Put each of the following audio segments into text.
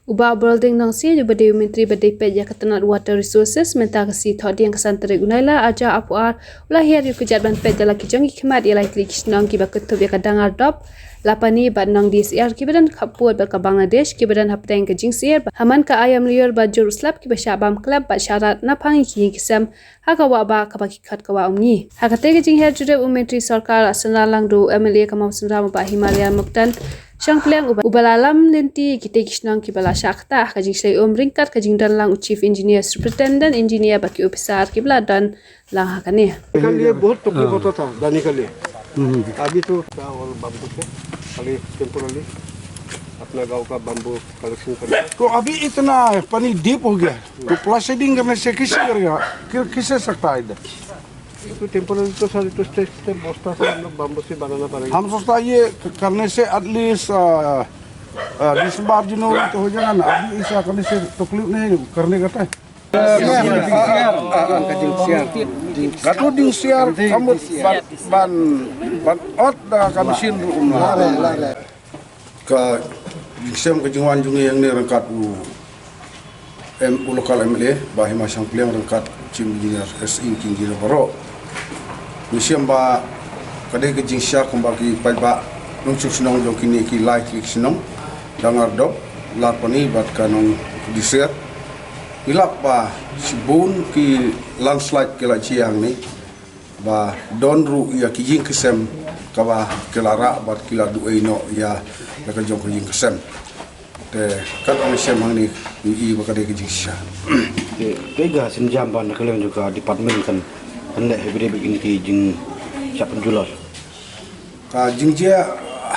Uba building nang si juga Dewi Menteri Berdepet ya ketenat water resources menta kasi thodi yang kesan terik unaila aja apuar ulah hiar yu kejat ban pet jala kijongi kemat ialah klik nang ki bakutub ya kadangar dop lapani bad nang DSR kibadan kaput ba ka Bangladesh kibadan hapteng ke jingsir haman ka ayam liur ba jur slap ki ba syabam klub ba syarat na pangi ki kisam haka wa ba ka baki khat ka wa umni haka te ke jing her jude Menteri Sarkar asanalang do MLA kamau sendra ba Himalaya Muktan Syang Pleng ubalalam lenti kita kisnang kibala syakta kajing slay ringkat kajing dan lang chief engineer superintendent engineer baki officer kibala dan lang hakane कल ये बहुत तकलीफ होता था जाने के लिए अभी तो क्या और बम्बू से खाली टेम्पोरली अपना गांव का बम्बू कलेक्शन करते तो अभी इतना पानी डीप हो गया तो प्लास्टिंग करने से किसे करेगा किसे सकता है इधर तो टेम्पोरली तो सारे तो स्टेप स्टेप बस्ता से हम लोग बम्बू से बनाना पड़ेगा हम सोचता है ये करने से एटलीस्ट दिसंबर जनवरी तो हो जाएगा ना अभी ऐसा करने से तकलीफ नहीं करने का था Katu ding siar kamu ban ot da kamisin rumah ka sem ke jingwan jungi yang ni rangkat lokal MLA bahima Syang Pleng rangkat chief engineer SI engineer baro misem ba kadai ke jing siar kembali pai ba nung sinong jong kini ki lai klik sinong dangar dop lapani bat kanong diser ilap ba sibun ki landslide ke la chiang ni ba don ru ya ki jing kesem ka ba ke lara bat ki la du no ya la ka jong ki jing kesem te kat on sem hang ni I ba ka de ki jing sha ke ga sin jam ban ka leng juga department kan hendak hebede begini ki jing siap penjual ka jing dia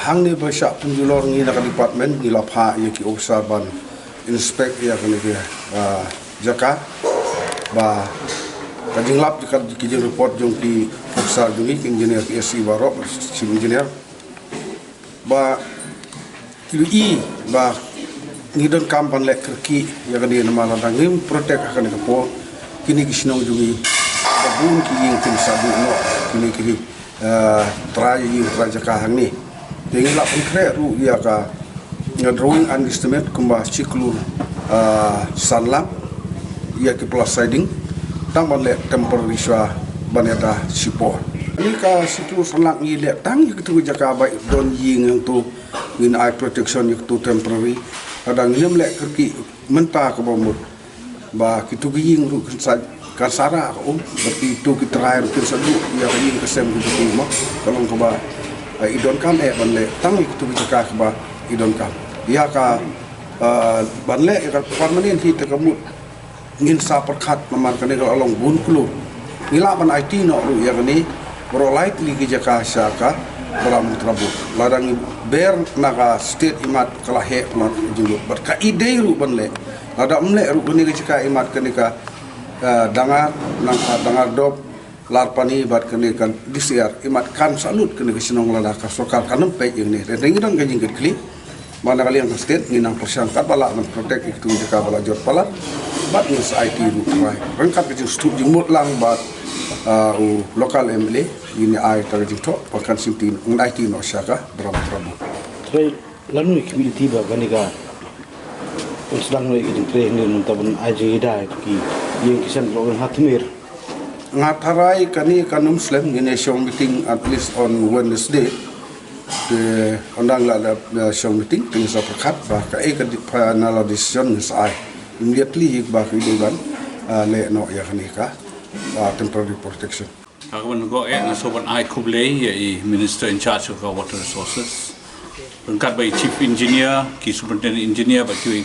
hang ni ba sya penjual ni na ka department ni la pha ya ki officer ban inspect ya kan dia jaka ba kajing lap dekat kijing report jong ki officer jong engineer SC baro chief engineer ba kili ba ngidon kampan lek kerki ya kan dia nama ladang ngim protect akan ke po kini kisnong jong ba bun ki ying tin sabu no kini ki try ying try jaka hang ni dengi lap konkret ru ya ka drawing and estimate kumba ciklur sanlam ia ke plus siding tamban le temporary swa baneta sipo ini ka situ sanlang ni le tang itu jaka bai don ying yang tu min eye protection yang tu temporary kadang ngem le kerki menta ke bomur ba kitu ying ru kan sara berarti itu kita terakhir kita sadu ya ying kesem gitu mah kalau ke ba idon kam ban le tang itu jaka ke ba idon kam ia ka banle ka permanent hit kamut ngin sa perkhat mamar kane kalau along bun kulu ngila ban IT no ru ya kani bro likely ki jaka syaka dalam trabu ladang ber naga state imat kala he mat julu ber ka ide ru banle lada mle ru bani ki jaka imat kane ka dangar dop larpani bat kane kan disiar imat kan salut kane ki sinong lada ka sokar kanem pe yang ni rengi dong gajing kli mana kali yang state nginang persangkat bala men protect itu jaka bala jor pala bat nis IT ru try rangkat ke stu jimut lang bat lokal MLA ini ai tar jito pakan simtin IT no syaka beram trabu trai lanu community ba ganiga sedang lagi jing trai ni nuntabun aje ida ki yang kisan program hatmir ngatarai kani kanum muslim ini show meeting at least on Wednesday the ondang la show meeting tingsa perkat ba ka e ka panala decision is ai immediately ba ka idugan le no ya kanika temporary protection akaban go na soban ai kuble ya minister in charge of water resources rangkat by chief engineer ki superintendent engineer ba ki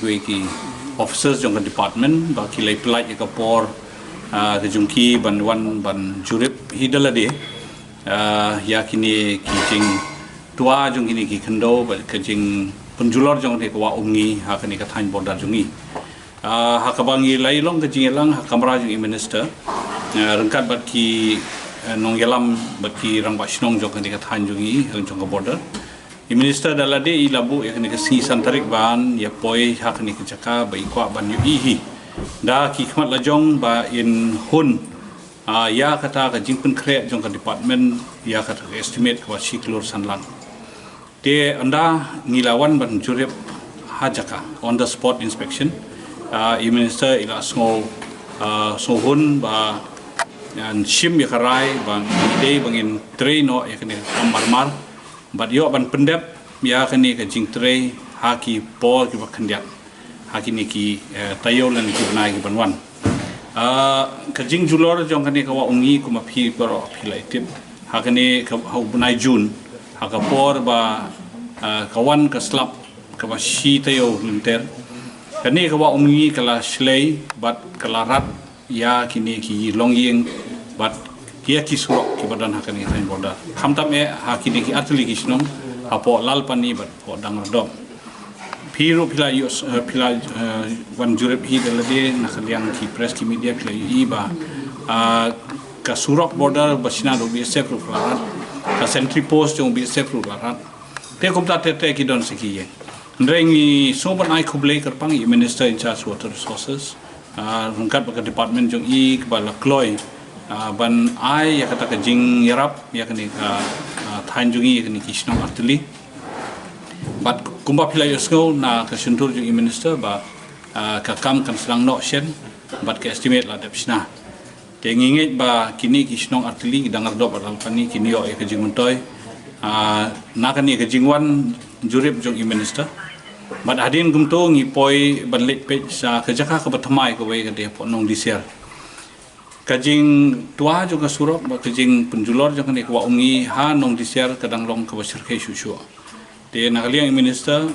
officers jong department ba ki lai pelaj ka por ke jungki ban jurip hidalade ya kini ki jing tua jong ini ki kendo ba kajing penjulor jong te kwa umngi ha kani ka thain border jongi ha ka bangi lai long ka jing lang ha kamra jong minister rangkat bat ki nong yalam bat ki rang ba shnong jong kani ka thain jongi jong ka border minister dalade I labu ya kani ka si santarik ban ya poi ha kani ka jaka ba ikwa ban yu hi da ki khmat la jong ba in hun ya kata ka jingpun kre jong ka department ya kata estimate ka siklur sanlang te anda ngilawan ban jurep hajaka on the spot inspection i minister ila sohun ba yan shim ya karai bang day bangin train no ya kene marmar but yo ban pendep ya kene ka jing tray haki pol ki bakhandiat haki ni ki tayo lan ki banai ki banwan ka jing julor jong kene ka wa ungi kuma phi pero philai tip hakane ka hau banai jun haka por ba kawan ka slap ka ba shi tayo linter kene ka wa ungi kala shlei bat kala rat ya kini ki longyeng but kia ki surok ki badan hakani tain border khamtam e ha kini ki atli ki snom apo lal pani bat po dang dom phiru phila yos phila wan jurep hi delade nakaliang ki press ki media phila i ba ka surok border basina do bi sep ru klarat ka sentry post jong bi sep ru klarat te komta te ki don siki ye ndrengi soban ai khuble karpang minister in charge water resources rungkat baka department jong i kbala kloi ban ai ya kata ka jing yarap ya kani ka thain jungi ya kani kishnong artili but kumba phila yosgo na ka suntur jong i minister ba ka kam kan slang no shen but ka estimate la depsna te ngingit ba kini kishnong artili dangar do badal pani kini yo ya ka jing muntoy na kani ka jingwan jurip jong i minister but hadin gumto ngi poi banlet pe sa kajaka ka bathamai ko we ka de ponong disiar kajing tua juga surok ba kajing penjulor jong ne kwa ungi ha nong disiar kadang long ka basir ke shushu te nakaliang minister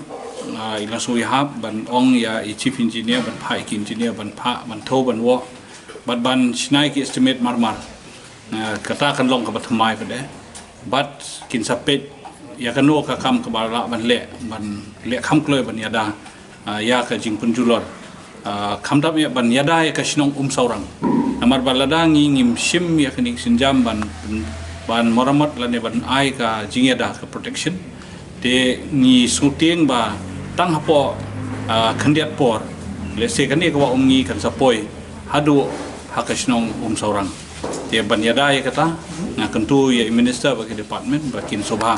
ila so hab ban ong ya i chief engineer ban phai ki engineer ban pha ban tho ban wo bat ban snai ki estimate marmar kata kan long ka bathamai pa de but kin sapet ya kanu ka kam ka bala ban le kham kloi ban yada ya ka jing penjulor kham dam ya ban yada ya ka shnong saurang namar balada ngim shim ya kani sinjam ban moramat lane ban ai ka jing yada ka protection te ni suting ba tang hapo khandiat por le se kani ka wa ngi kan sapoi hadu hakashnong saurang te ban yada ya kata na kentu ya minister ba ke department ba kin sobha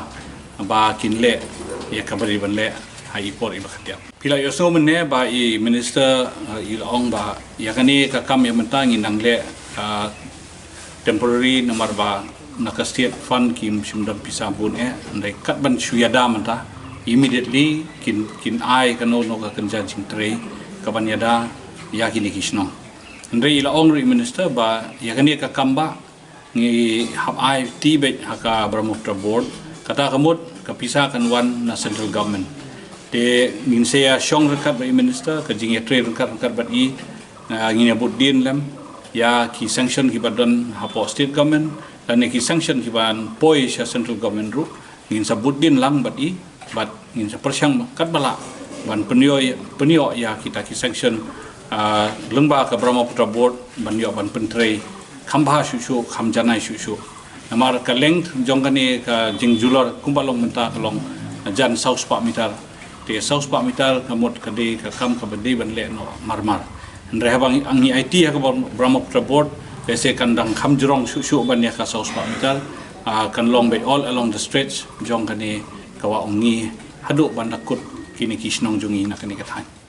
ba kin le ya kabari ban le hai por i bakhatia pila yoso menne ba i minister i ong ba ya kani ka kam ya mentang inang le temporary nomor ba naka state fund kim simdam pisabun ndai kat ban suyada manta immediately kin ai kano no ka kanja jing tray ka ban yada ya kini kisno ndai ila ong ri minister ba ya kani ka kamba ngi hab ai tibet haka brahmaputra board kata kamut kapisa kan wan na central government te ngin saya shong rekat by minister ka jing tre rekat bat i ngin abut din lam ya ki sanction ki badan hapo state government dan ki sanction ki ban poi sha central government ru ngin sabut din lang bat i bat ngin sa persyang kat bala ban penyo ya kita ki sanction lengba ka brahmaputra board ban yo ban pentrei khamba shushu khamjanai shushu namar ka length jongkani ka jingjulor kumbalong menta kalong jan saus pa meter te saus pa meter kamot kade ka kam ka bedi ban le no marmar ndre habang angi IT ha ka brahmaputra board pese kandang kham jrong shu ban ya ka saus pa meter kan long be all along the stretch jongkani ka wa ongi hadu ban dakut kini kisnong jungi na kani ka than